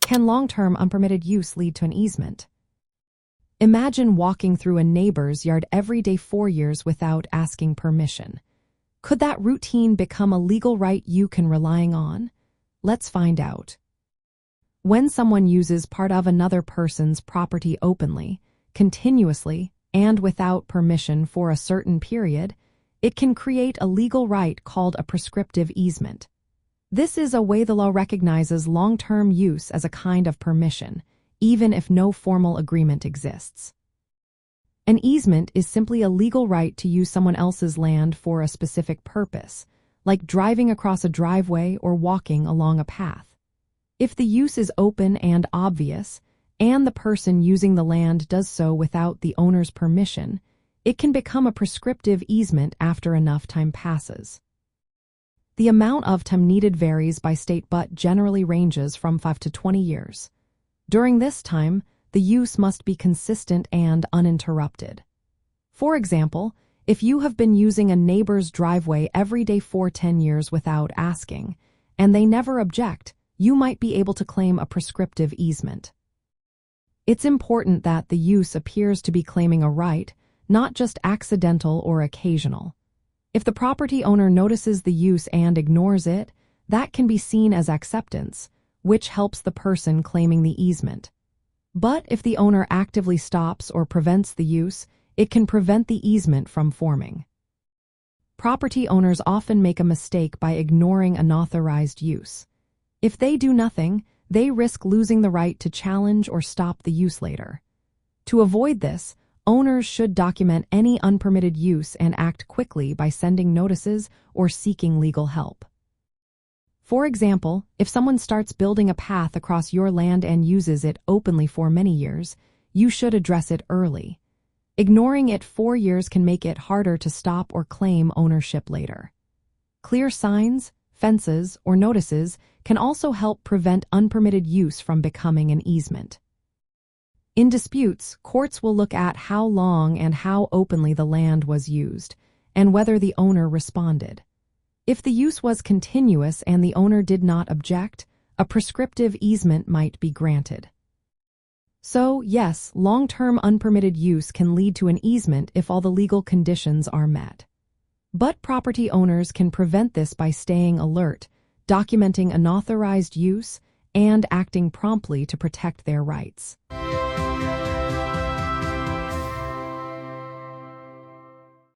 Can long-term unpermitted use lead to an easement? Imagine walking through a neighbor's yard every day 4 years without asking permission. Could that routine become a legal right you can rely on? Let's find out. When someone uses part of another person's property openly, continuously, and without permission for a certain period, it can create a legal right called a prescriptive easement. This is a way the law recognizes long-term use as a kind of permission, even if no formal agreement exists. An easement is simply a legal right to use someone else's land for a specific purpose, like driving across a driveway or walking along a path. If the use is open and obvious, and the person using the land does so without the owner's permission, it can become a prescriptive easement after enough time passes. The amount of time needed varies by state but generally ranges from 5 to 20 years. During this time, the use must be consistent and uninterrupted. For example, if you have been using a neighbor's driveway every day for 10 years without asking, and they never object, you might be able to claim a prescriptive easement. It's important that the use appears to be claiming a right, not just accidental or occasional. If the property owner notices the use and ignores it, that can be seen as acceptance, which helps the person claiming the easement. But if the owner actively stops or prevents the use, it can prevent the easement from forming. Property owners often make a mistake by ignoring unauthorized use. If they do nothing, they risk losing the right to challenge or stop the use later. To avoid this, owners should document any unpermitted use and act quickly by sending notices or seeking legal help. For example, if someone starts building a path across your land and uses it openly for many years, you should address it early. Ignoring it 4 years can make it harder to stop or claim ownership later. Clear signs, fences, or notices can also help prevent unpermitted use from becoming an easement. In disputes, courts will look at how long and how openly the land was used, and whether the owner responded. If the use was continuous and the owner did not object, a prescriptive easement might be granted. So, yes, long-term unpermitted use can lead to an easement if all the legal conditions are met. But property owners can prevent this by staying alert, documenting unauthorized use, and acting promptly to protect their rights.